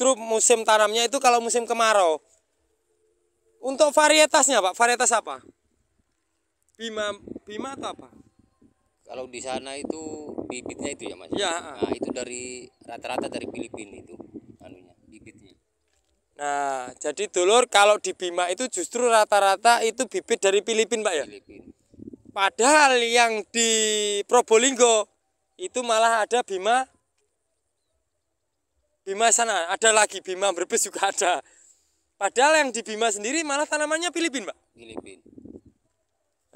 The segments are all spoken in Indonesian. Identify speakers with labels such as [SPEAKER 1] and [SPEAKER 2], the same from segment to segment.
[SPEAKER 1] justru musim tanamnya itu kalau musim kemarau. Untuk varietasnya Pak, varietas apa? Bima atau apa?
[SPEAKER 2] Kalau di sana itu bibitnya itu ya Mas.
[SPEAKER 1] Ya.
[SPEAKER 2] Nah, itu dari rata-rata dari Filipina itu anunya, bibitnya.
[SPEAKER 1] Nah, jadi dulur kalau di Bima itu justru rata-rata itu bibit dari Filipina Pak ya?
[SPEAKER 2] Filipina.
[SPEAKER 1] Padahal yang di Probolinggo itu malah ada Bima sana, ada lagi Bima Brebes juga ada. Padahal yang di Bima sendiri malah tanamannya Filipina Pak?
[SPEAKER 2] Filipina.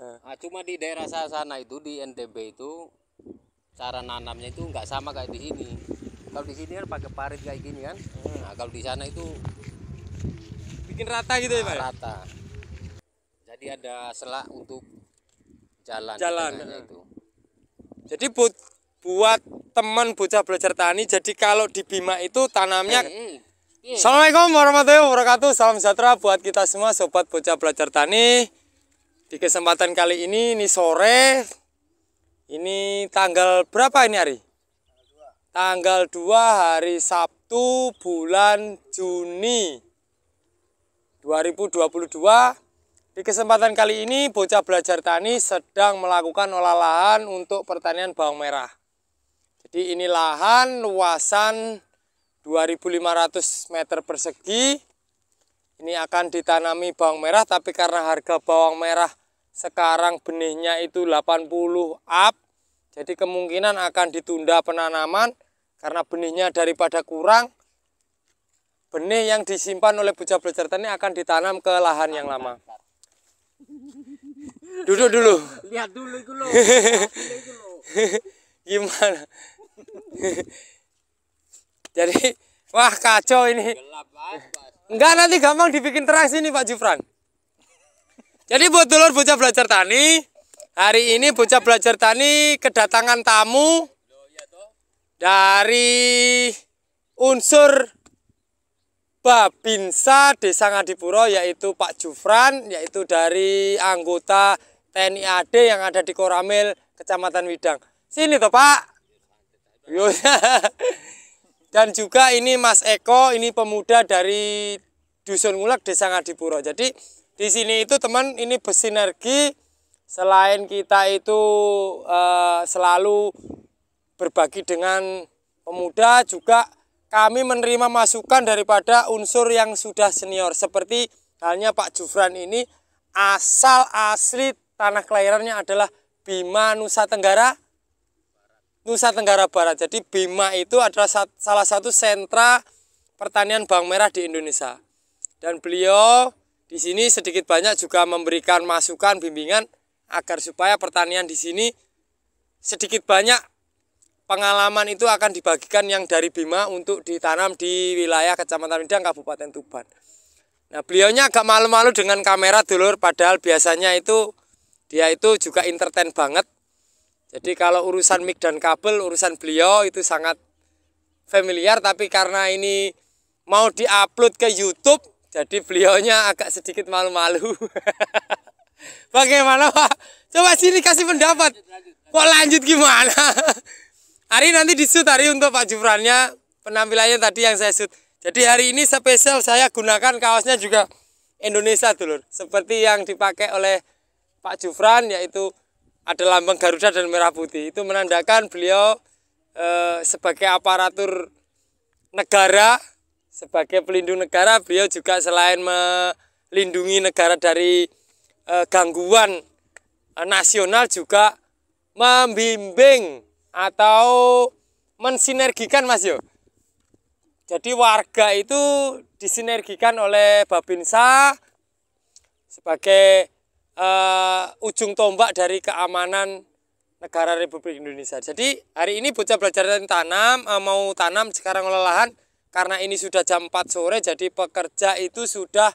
[SPEAKER 2] Nah, cuma di daerah sana itu di NTB itu cara nanamnya itu nggak sama kayak di sini. Kalau di sini kan pakai parit kayak gini kan. Nah, kalau di sana itu
[SPEAKER 1] Bikin rata gitu ya Pak?
[SPEAKER 2] rata. Jadi ada selak untuk jalan. Itu.
[SPEAKER 1] Jadi buat teman bocah belajar tani, jadi kalau di Bima itu tanamnya. Assalamualaikum warahmatullahi wabarakatuh. Salam sejahtera buat kita semua sobat bocah belajar tani. Di kesempatan kali ini sore. Ini tanggal berapa ini hari? Tanggal 2 hari Sabtu bulan Juni 2022. Di kesempatan kali ini bocah belajar tani sedang melakukan olah lahan untuk pertanian bawang merah. Jadi ini lahan luasan 2.500 meter persegi. Ini akan ditanami bawang merah, tapi karena harga bawang merah sekarang benihnya itu 80 up, jadi kemungkinan akan ditunda penanaman karena benihnya daripada kurang. Benih yang disimpan oleh bocah belajar tani akan ditanam ke lahan yang lama. Duduk dulu.
[SPEAKER 2] Lihat dulu itu loh.
[SPEAKER 1] Gimana? Jadi, wah kacau ini. Enggak, nanti gampang dibikin terang sini Pak Jufran. Jadi buat dulur bocah belajar tani, hari ini bocah belajar tani kedatangan tamu dari unsur Babinsa Desa Ngadipuro, yaitu Pak Jufran, yaitu dari anggota TNI AD yang ada di Koramil, Kecamatan Widang. Sini toh Pak. Dan juga ini Mas Eko, ini pemuda dari Dusun Ngulak Desa Ngadipuro. Jadi di sini itu teman ini bersinergi, selain kita itu selalu berbagi dengan pemuda, juga kami menerima masukan daripada unsur yang sudah senior. Seperti halnya Pak Jufran ini, asal asli tanah kelahirannya adalah Bima Nusa Tenggara Barat. Jadi Bima itu adalah salah satu sentra pertanian bawang merah di Indonesia. Dan beliau di sini sedikit banyak juga memberikan masukan, bimbingan agar supaya pertanian di sini sedikit banyak pengalaman itu akan dibagikan yang dari Bima untuk ditanam di wilayah Kecamatan Widang, Kabupaten Tuban. Nah, beliaunya agak malu-malu dengan kamera dulur, padahal biasanya itu dia itu juga entertain banget. Jadi kalau urusan mic dan kabel, urusan beliau itu sangat familiar, tapi karena ini mau diupload ke YouTube, jadi beliaunya agak sedikit malu-malu. Bagaimana Pak? Coba sini kasih pendapat. Kok lanjut gimana? Hari nanti di-shoot hari untuk Pak Jufrannya, penampilannya tadi yang saya shoot. Jadi hari ini spesial saya gunakan kaosnya juga Indonesia dulur. Seperti yang dipakai oleh Pak Jufran, yaitu ada lambang Garuda dan merah putih. Itu menandakan beliau sebagai aparatur negara, sebagai pelindung negara, beliau juga selain melindungi negara dari gangguan nasional, juga membimbing atau mensinergikan Mas Yo. Jadi warga itu disinergikan oleh Babinsa sebagai ujung tombak dari keamanan negara Republik Indonesia. Jadi hari ini bocah belajar tanam, mau tanam sekarang olah lahan. Karena ini sudah jam 4 sore, jadi pekerja itu sudah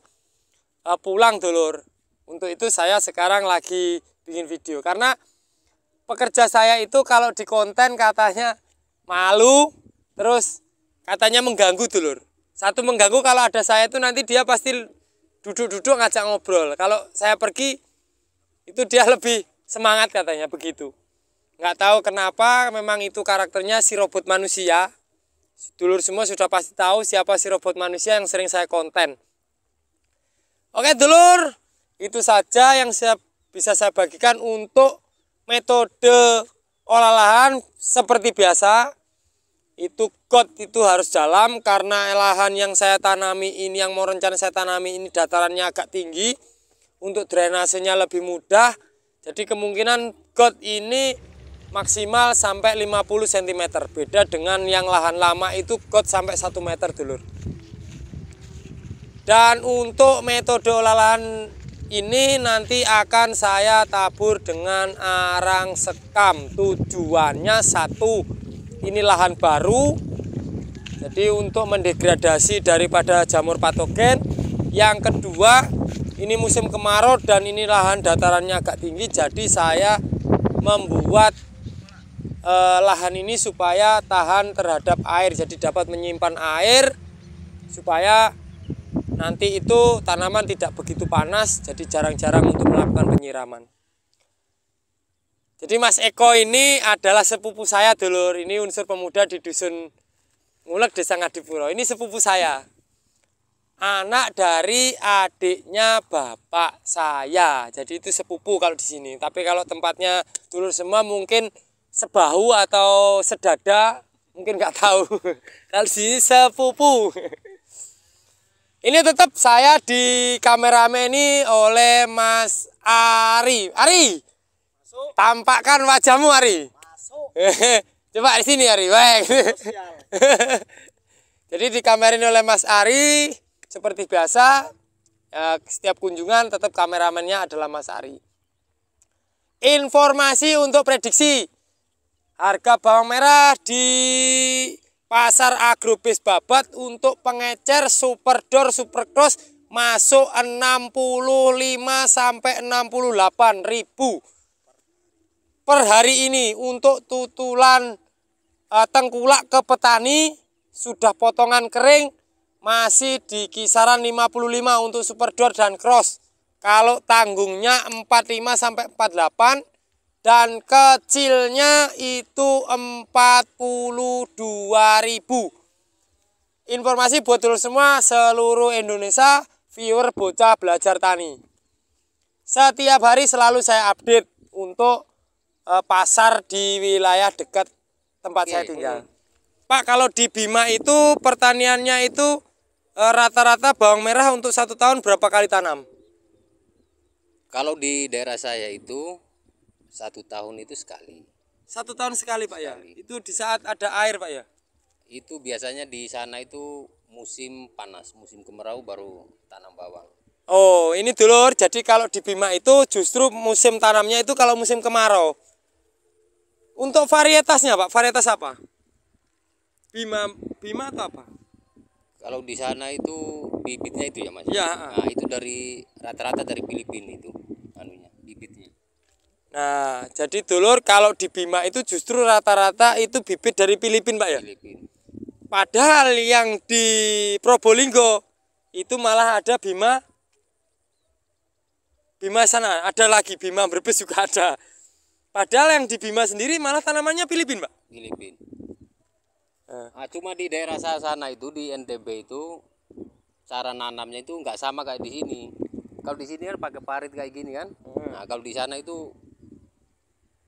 [SPEAKER 1] pulang dulur. Untuk itu saya sekarang lagi bikin video. Karena pekerja saya itu kalau di konten katanya malu, terus katanya mengganggu dulur. Satu mengganggu, kalau ada saya itu nanti dia pasti duduk-duduk ngajak ngobrol. Kalau saya pergi itu dia lebih semangat katanya begitu. Nggak tahu kenapa, memang itu karakternya si robot manusia. Dulur semua sudah pasti tahu siapa si robot manusia yang sering saya konten. Oke dulur, itu saja yang bisa saya bagikan untuk metode olah lahan seperti biasa. Itu got itu harus dalam karena lahan yang saya tanami ini, yang mau rencana saya tanami ini datarannya agak tinggi. Untuk drainasenya lebih mudah. Jadi kemungkinan got ini maksimal sampai 50 cm. Beda dengan yang lahan lama itu got sampai 1 meter dulur. Dan untuk metode olah lahan ini nanti akan saya tabur dengan arang sekam. Tujuannya satu, ini lahan baru. Jadi untuk mendegradasi daripada jamur patogen. Yang kedua, ini musim kemarau dan ini lahan datarannya agak tinggi. Jadi saya membuat lahan ini supaya tahan terhadap air. Jadi dapat menyimpan air supaya nanti itu tanaman tidak begitu panas, jadi jarang-jarang untuk melakukan penyiraman. Jadi Mas Eko ini adalah sepupu saya dulur. Ini unsur pemuda di Dusun Ngulek, Desa Ngadipuro. Ini sepupu saya. Anak dari adiknya bapak saya. Jadi itu sepupu kalau di sini. Tapi kalau tempatnya dulur semua mungkin sebahu atau sedada, mungkin nggak tahu. Kalau di sini sepupu. Ini tetap saya di kamerameni oleh Mas Ari. Ari, masuk. Tampakkan wajahmu Ari. Masuk. Coba di sini Ari. Baik. Jadi dikamerin oleh Mas Ari seperti biasa. Setiap kunjungan tetap kameramennya adalah Mas Ari. Informasi untuk prediksi harga bawang merah di Pasar Agrobis Babat untuk pengecer Superdor Supercross masuk 65 sampai 68 ribu per hari ini. Untuk tutulan tengkulak ke petani sudah potongan kering masih di kisaran 55 untuk Superdor dan Cross. Kalau tanggungnya 45 sampai 48 dan kecilnya itu 42.000. Informasi buat dulur semua seluruh Indonesia, viewer Bocah Belajar Tani. Setiap hari selalu saya update untuk pasar di wilayah dekat tempat saya tinggal. Pak, kalau di Bima itu pertaniannya itu rata-rata bawang merah untuk 1 tahun berapa kali tanam?
[SPEAKER 2] Kalau di daerah saya itu 1 tahun itu sekali.
[SPEAKER 1] 1 tahun sekali Pak
[SPEAKER 2] Sekali.
[SPEAKER 1] ya? Itu di saat ada air Pak ya?
[SPEAKER 2] Itu biasanya di sana itu musim panas, musim kemarau baru tanam bawang.
[SPEAKER 1] Oh ini dulur, jadi kalau di Bima itu justru musim tanamnya itu kalau musim kemarau. Untuk varietasnya Pak, varietas apa? Bima atau apa?
[SPEAKER 2] Kalau di sana itu bibitnya itu ya Mas?
[SPEAKER 1] Ya.
[SPEAKER 2] Nah itu dari rata-rata dari Filipina itu anunya, bibitnya.
[SPEAKER 1] Nah, jadi dulur kalau di Bima itu justru rata-rata itu bibit dari Filipina Pak ya?
[SPEAKER 2] Filipina.
[SPEAKER 1] Padahal yang di Probolinggo itu malah ada Bima sana, ada lagi Bima Brebes juga ada. Padahal yang di Bima sendiri malah tanamannya Filipina Pak?
[SPEAKER 2] Filipina. Nah, cuma di daerah saya sana itu di NTB itu cara nanamnya itu nggak sama kayak di sini. Kalau di sini kan pakai parit kayak gini kan. Nah, kalau di sana itu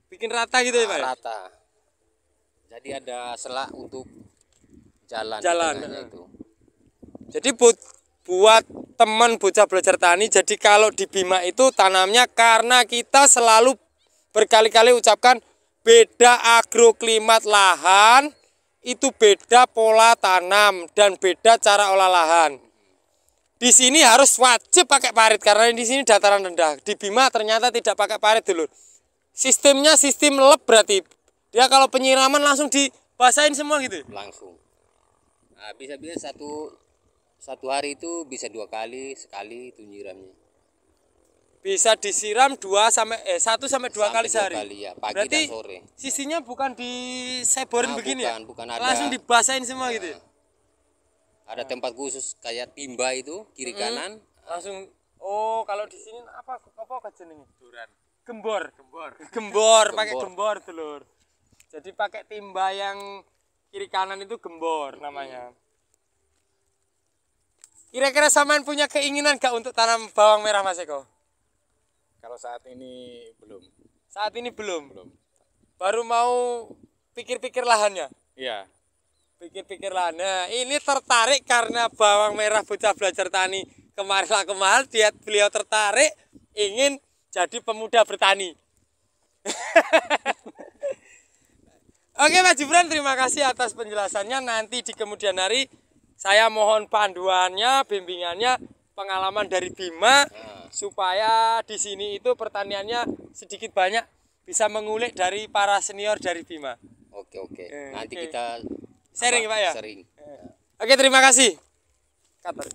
[SPEAKER 1] bikin rata gitu ya Pak?
[SPEAKER 2] Rata. Jadi ada selak untuk jalan. Itu.
[SPEAKER 1] Jadi buat teman Bocah Belajar Tani, jadi kalau di Bima itu tanamnya karena kita selalu berkali-kali ucapkan beda agroklimat lahan, itu beda pola tanam dan beda cara olah lahan. Di sini harus wajib pakai parit karena di sini dataran rendah. Di Bima ternyata tidak pakai parit dulu. Sistemnya sistem lep berarti. Dia kalau penyiraman langsung dibasahin semua gitu.
[SPEAKER 2] Langsung. Nah, bisa-bisa satu hari itu bisa 2 kali, sekali itu nyiramnya.
[SPEAKER 1] Bisa disiram 1 sampai 2 kali sehari.
[SPEAKER 2] 2 kali ya, pagi
[SPEAKER 1] berarti
[SPEAKER 2] dan sore.
[SPEAKER 1] sisinya bukan diseborin begini
[SPEAKER 2] bukan,
[SPEAKER 1] ya?
[SPEAKER 2] ada.
[SPEAKER 1] Langsung dibasahin semua gitu.
[SPEAKER 2] Ada tempat khusus kayak timba itu kiri kanan.
[SPEAKER 1] Langsung. Oh, kalau di sini apa jenenge? Duran. Gembor, pakai gembor, Telur. Jadi pakai timba yang kiri kanan itu gembor namanya. Kira-kira sampean punya keinginan gak untuk tanam bawang merah Mas Eko?
[SPEAKER 3] Kalau saat ini belum.
[SPEAKER 1] Saat ini belum.
[SPEAKER 3] Belum.
[SPEAKER 1] Baru mau pikir-pikir lahannya.
[SPEAKER 3] Iya.
[SPEAKER 1] Pikir-pikir lahannya. Ini tertarik karena bawang merah bocah belajar tani kemarin lah kemarin beliau tertarik ingin jadi pemuda bertani. Oke Pak Jubran, terima kasih atas penjelasannya. Nanti di kemudian hari saya mohon panduannya, bimbingannya, pengalaman dari Bima supaya di sini itu pertaniannya sedikit banyak bisa mengulik dari para senior dari Bima.
[SPEAKER 2] Oke. Nanti kita
[SPEAKER 1] sharing Pak ya.
[SPEAKER 2] Sering.
[SPEAKER 1] Oke, terima kasih. Kater.